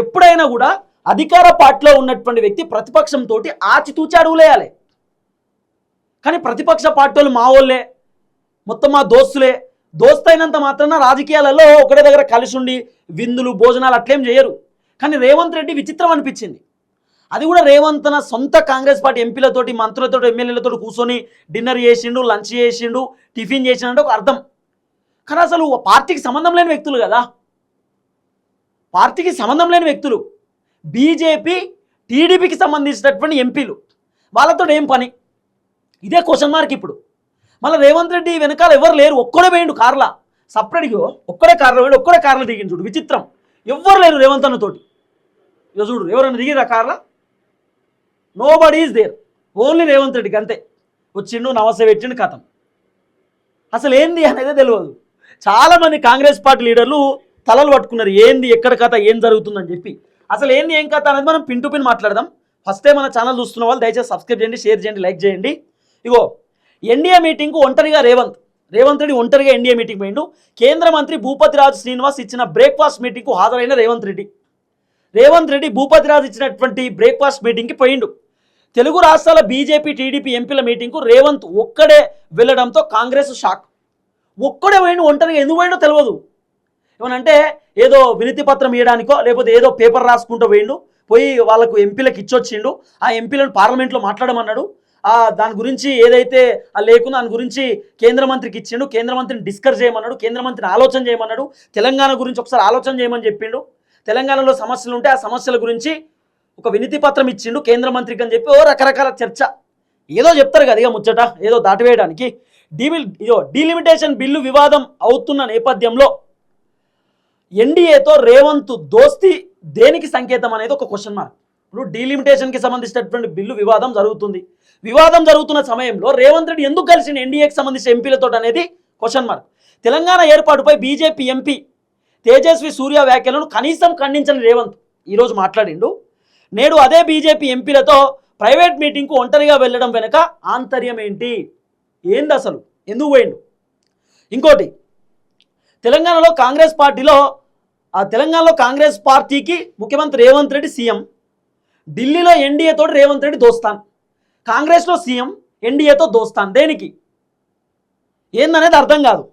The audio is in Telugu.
ఎప్పుడైనా కూడా అధికార పార్టీలో ఉన్నటువంటి వ్యక్తి ప్రతిపక్షంతో ఆచితూచి అడుగులేయాలి. కానీ ప్రతిపక్ష పార్టీలు మా వాళ్ళే, మొత్తం మా దోస్తులే, దోస్తైనంత మాత్రాన రాజకీయాలలో ఒకటే దగ్గర కలిసి ఉండి విందులు భోజనాలు అట్లేం చేయరు. కానీ రేవంత్ రెడ్డి విచిత్రం అనిపించింది. అది కూడా రేవంత్ తన సొంత కాంగ్రెస్ పార్టీ ఎంపీలతోటి, మంత్రులతో, ఎమ్మెల్యేలతో కూర్చొని డిన్నర్ చేసిండు, లంచ్ చేసిండు, టిఫిన్ చేసిండు ఒక అర్థం. కానీ అసలు పార్టీకి సంబంధం లేని వ్యక్తులు కదా, పార్టీకి సంబంధం లేని వ్యక్తులు, బీజేపీ టీడీపీకి సంబంధించినటువంటి ఎంపీలు, వాళ్ళతో ఏం పని? ఇదే క్వశ్చన్ మార్క్ ఇప్పుడు. మళ్ళీ రేవంత్ రెడ్డి వెనకాల ఎవరు లేరు, ఒక్కడే పోయిండు కార్లా, సపరేట్గా ఒక్కడే కార్లో పోయిండు, ఒక్కడే కార్లో దిగింది. చూడు విచిత్రం, ఎవ్వరు లేరు రేవంత్ అన్నతోటి. ఇక చూడు ఎవరైనా దిగిరా కార్లా, nobody is there, only Revanth రెడ్డికి అంతే. వచ్చిండు, నమస్తే పెట్టిండు, కథం. అసలు ఏంది అనేది తెలియదు. చాలామంది కాంగ్రెస్ పార్టీ లీడర్లు తలలు పట్టుకున్నారు, ఏంది ఎక్కడ కథ, ఏం జరుగుతుందని చెప్పి. అసలు ఏంది ఏం కథ అనేది మనం పిన్ టు పిన్ మాట్లాడదాం. ఫస్ట్ టైం మన ఛానల్ చూస్తున్న వాళ్ళు దయచేసి సబ్స్క్రైబ్ చేయండి, షేర్ చేయండి, లైక్ చేయండి. ఇగో ఎన్డీఏ మీటింగ్కు ఒంటరిగా రేవంత్ రెడ్డి ఒంటరిగా ఎన్డీఏ మీటింగ్ పోయిండు. కేంద్ర మంత్రి భూపతిరాజు శ్రీనివాస్ ఇచ్చిన బ్రేక్ఫాస్ట్ మీటింగ్కు హాజరైన రేవంత్ రెడ్డి భూపతిరాజు ఇచ్చినటువంటి బ్రేక్ఫాస్ట్ మీటింగ్కి పోయిండు. తెలుగు రాష్ట్రాల బీజేపీ టీడీపీ ఎంపీల మీటింగ్కు రేవంత్ ఒక్కడే వెళ్ళడంతో కాంగ్రెస్ షాక్. ఒక్కడే పోయిండు, ఒంటరిగా ఎందుకు పోయిండో తెలియదు. ఏమనంటే ఏదో వినతి పత్రం ఇవ్వడానికో లేకపోతే ఏదో పేపర్ రాసుకుంటూ పోయిండు, పోయి వాళ్ళకు ఎంపీలకు ఇచ్చొచ్చిండు. ఆ ఎంపీలను పార్లమెంట్లో మాట్లాడమన్నాడు. దాని గురించి ఏదైతే లేకుందో దాని గురించి కేంద్ర మంత్రికి ఇచ్చిండు. కేంద్ర మంత్రిని డిస్కస్ చేయమన్నాడు, కేంద్ర మంత్రిని ఆలోచన చేయమన్నాడు, తెలంగాణ గురించి ఒకసారి ఆలోచన చేయమని చెప్పిండు. తెలంగాణలో సమస్యలు ఉంటే ఆ సమస్యల గురించి ఒక వినతి పత్రం ఇచ్చిండు కేంద్ర మంత్రికి అని చెప్పి రకరకాల చర్చ ఏదో చెప్తారు కదా, ఇక ముచ్చట ఏదో దాటివేయడానికి. డీలిమిటేషన్ బిల్లు వివాదం అవుతున్న నేపథ్యంలో ఎన్డీఏతో రేవంత్ దోస్తీ దేనికి సంకేతం అనేది ఒక క్వశ్చన్ మార్క్. ఇప్పుడు డీలిమిటేషన్కి సంబంధించినటువంటి బిల్లు వివాదం జరుగుతున్న సమయంలో రేవంత్ రెడ్డి ఎందుకు కలిసిన ఎన్డీఏకి సంబంధించిన ఎంపీలతో అనేది క్వశ్చన్ మార్క్. తెలంగాణ ఏర్పాటుపై బీజేపీ ఎంపీ తేజస్వి సూర్య వ్యాఖ్యలను కనీసం ఖండించని రేవంత్ ఈరోజు మాట్లాడిండు. నేడు అదే బీజేపీ ఎంపీలతో ప్రైవేట్ మీటింగ్కు ఒంటరిగా వెళ్ళడం వెనుక ఆంతర్యం ఏంటి, ఏంది అసలు, ఎందుకు పోయిండు? ఇంకోటి, తెలంగాణలో కాంగ్రెస్ పార్టీకి ముఖ్యమంత్రి రేవంత్ రెడ్డి సీఎం, ఢిల్లీలో ఎన్డీఏతో రేవంత్ రెడ్డి దోస్తాన్, కాంగ్రెస్లో సీఎం ఎన్డీఏతో దోస్తాన్, దేనికి ఏందనేది అర్థం కాదు.